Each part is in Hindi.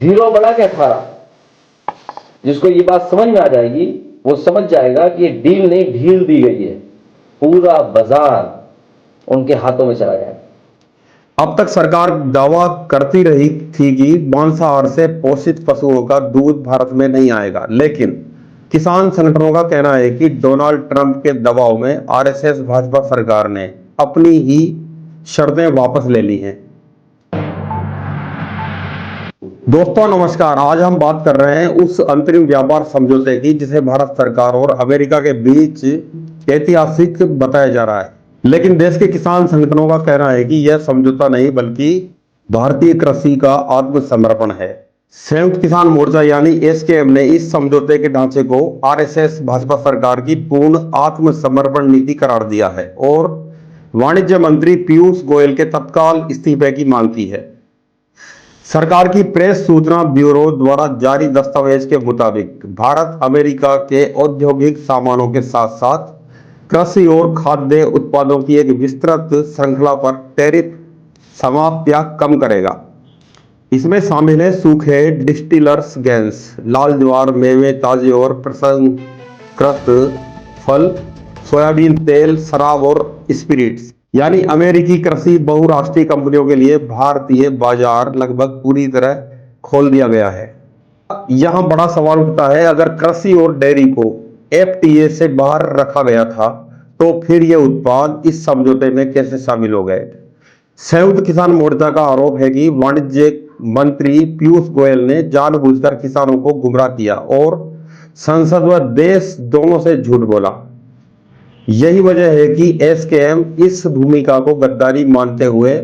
जीरो बढ़ा के 18। जिसको ये बात समझ में आ जाएगी वो समझ जाएगा कि ये डील नहीं ढील दी गई है, पूरा बाजार उनके हाथों में चला जाएगा। अब तक सरकार दावा करती रही थी कि मांसाहार से पोषित पशुओं का दूध भारत में नहीं आएगा, लेकिन किसान संगठनों का कहना है कि डोनाल्ड ट्रंप के दबाव में आरएसएस भाजपा सरकार ने अपनी ही शर्तें वापस ले ली हैं। दोस्तों नमस्कार, आज हम बात कर रहे हैं उस अंतरिम व्यापार समझौते की जिसे भारत सरकार और अमेरिका के बीच ऐतिहासिक बताया जा रहा है। लेकिन देश के किसान संगठनों का कहना है कि यह समझौता नहीं बल्कि भारतीय कृषि का आत्मसमर्पण है। संयुक्त किसान मोर्चा यानी एसकेएम ने इस समझौते के ढांचे को आरएसएस भाजपा सरकार की पूर्ण आत्मसमर्पण नीति करार दिया है और वाणिज्य मंत्री पीयूष गोयल के तत्काल इस्तीफे की मांग की है। सरकार की प्रेस सूचना ब्यूरो द्वारा जारी दस्तावेज के मुताबिक भारत अमेरिका के औद्योगिक सामानों के साथ साथ कृषि और खाद्य उत्पादों की एक विस्तृत श्रृंखला पर टैरिफ समाप्त या कम करेगा। इसमें शामिल है सूखे डिस्टिलर्स गैस, लाल ज्वार, मेवे ताजे और प्रसंस्कृत फल, सोयाबीन तेल, शराब और स्पिरिट्स। यानी अमेरिकी कृषि बहुराष्ट्रीय कंपनियों के लिए भारतीय बाजार लगभग पूरी तरह खोल दिया गया है। यहां बड़ा सवाल उठता है, अगर कृषि और डेयरी को एफटीए से बाहर रखा गया था तो फिर ये उत्पाद इस समझौते में कैसे शामिल हो गए। संयुक्त किसान मोर्चा का आरोप है कि वाणिज्य मंत्री पीयूष गोयल ने जानबूझकर किसानों को गुमराह किया और संसद व देश दोनों से झूठ बोला। यही वजह है कि एसकेएम इस भूमिका को गद्दारी मानते हुए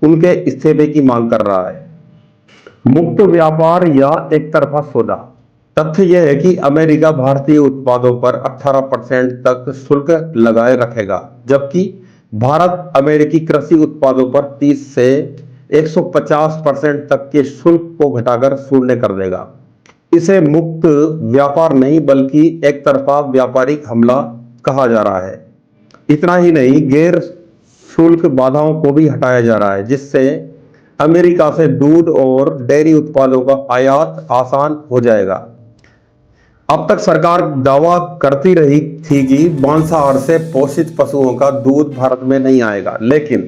उनके इस्तीफे की मांग कर रहा है। मुक्त व्यापार या एक तरफा सौदा। तथ्य यह है कि अमेरिका भारतीय उत्पादों पर 18% तक शुल्क लगाए रखेगा, जबकि भारत अमेरिकी कृषि उत्पादों पर 30 से 150% तक के शुल्क को घटाकर शून्य कर देगा। इसे मुक्त व्यापार नहीं बल्कि एक तरफा व्यापारिक हमला कहा जा रहा है। इतना ही नहीं, गैर शुल्क बाधाओं को भी हटाया जा रहा है, जिससे अमेरिका से दूध और डेयरी उत्पादों का आयात आसान हो जाएगा। अब तक सरकार दावा करती रही थी कि मांसाहार से पोषित पशुओं का दूध भारत में नहीं आएगा, लेकिन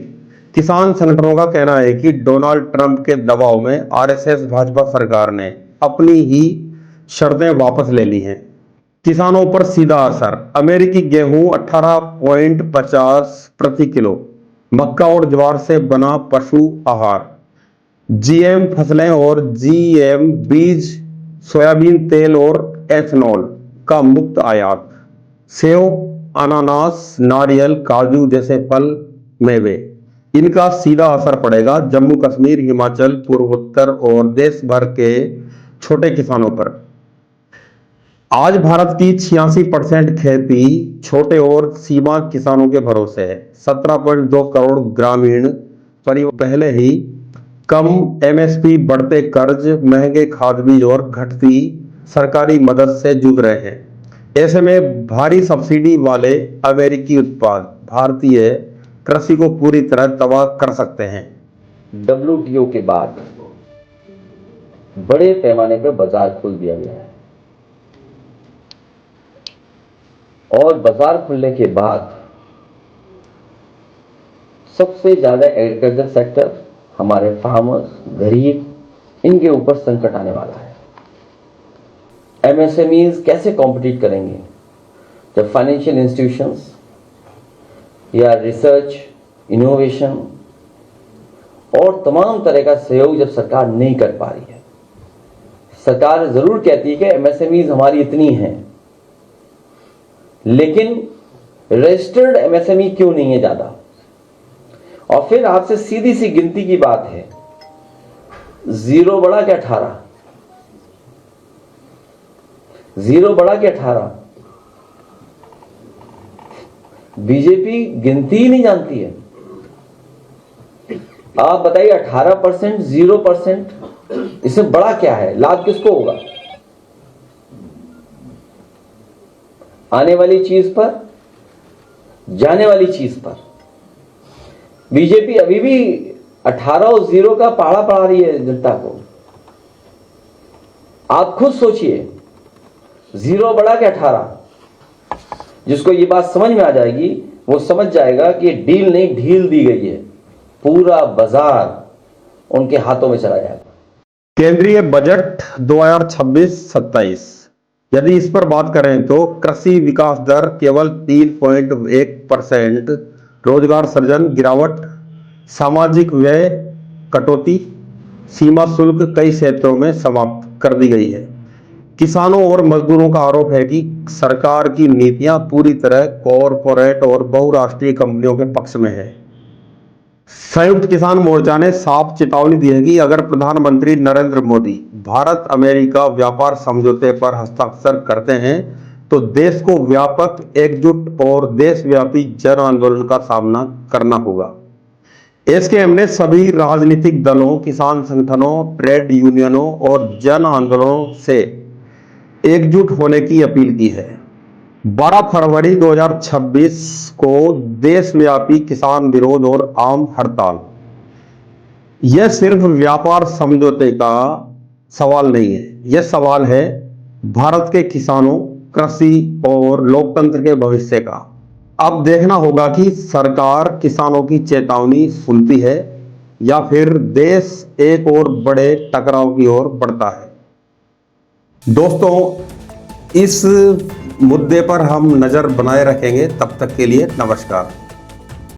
किसान संगठनों का कहना है कि डोनाल्ड ट्रंप के दबाव में आरएसएस भाजपा सरकार ने अपनी ही शर्तें वापस ले ली हैं। किसानों पर सीधा असर। अमेरिकी गेहूं 18.50 प्रति किलो, मक्का और ज्वार से बना पशु आहार, जीएम फसलें और जीएम बीज, सोयाबीन तेल और एथनॉल का मुक्त आयात, सेव, अनानास, नारियल, काजू जैसे फल, मेवे, इनका सीधा असर पड़ेगा जम्मू कश्मीर, हिमाचल, पूर्वोत्तर और देश भर के छोटे किसानों पर। आज भारत की 86% खेती छोटे और सीमांत किसानों के भरोसे है। 17.2 करोड़ ग्रामीण परिवार पहले ही कम एमएसपी, बढ़ते कर्ज, महंगे खाद बीज और घटती सरकारी मदद से जूझ रहे हैं। ऐसे में भारी सब्सिडी वाले अमेरिकी उत्पाद भारतीय कृषि को पूरी तरह तबाह कर सकते हैं। डब्ल्यूटीओ के बाद बड़े पैमाने पर बाजार खोल दिया गया है और बाजार खुलने के बाद सबसे ज्यादा एग्रीकल्चर सेक्टर, हमारे फार्मर्स, गरीब, इनके ऊपर संकट आने वाला है। एमएसएमईज कैसे कॉम्पिटिट करेंगे जब फाइनेंशियल इंस्टीट्यूशंस या रिसर्च, इनोवेशन और तमाम तरह का सहयोग जब सरकार नहीं कर पा रही है। सरकार जरूर कहती है कि एमएसएमईज हमारी इतनी हैं, लेकिन रजिस्टर्ड एमएसएमई क्यों नहीं है ज्यादा। और फिर आपसे सीधी सी गिनती की बात है, जीरो बढ़ा के 18, जीरो बढ़ा के 18। बीजेपी गिनती ही नहीं जानती है। आप बताइए 18%, 0%, इससे बड़ा क्या है? लाभ किसको होगा? आने वाली चीज पर, जाने वाली चीज पर। बीजेपी अभी भी 18 और 0 का पहाड़ा पढ़ा रही है जनता को। आप खुद सोचिए, 0 बढ़ा के 18। जिसको ये बात समझ में आ जाएगी वो समझ जाएगा कि डील नहीं ढील दी गई है, पूरा बाजार उनके हाथों में चला जाएगा। केंद्रीय बजट 2026-27, यदि इस पर बात करें तो कृषि विकास दर केवल 3.1%, रोजगार सृजन गिरावट, सामाजिक व्यय कटौती, सीमा शुल्क कई क्षेत्रों में समाप्त कर दी गई है। किसानों और मजदूरों का आरोप है कि सरकार की नीतियां पूरी तरह कॉरपोरेट और बहुराष्ट्रीय कंपनियों के पक्ष में है। संयुक्त किसान मोर्चा ने साफ चेतावनी दी है कि अगर प्रधानमंत्री नरेंद्र मोदी भारत अमेरिका व्यापार समझौते पर हस्ताक्षर करते हैं तो देश को व्यापक एकजुट और देशव्यापी जन आंदोलन का सामना करना होगा। एसकेएम ने सभी राजनीतिक दलों, किसान संगठनों, ट्रेड यूनियनों और जन आंदोलनों से एकजुट होने की अपील की है। 12 फरवरी 2026 को देशव्यापी किसान विरोध और आम हड़ताल। यह सिर्फ व्यापार समझौते का सवाल नहीं है, यह सवाल है भारत के किसानों, कृषि और लोकतंत्र के भविष्य का। अब देखना होगा कि सरकार किसानों की चेतावनी सुनती है या फिर देश एक और बड़े टकराव की ओर बढ़ता है। दोस्तों, इस मुद्दे पर हम नजर बनाए रखेंगे। तब तक के लिए नमस्कार।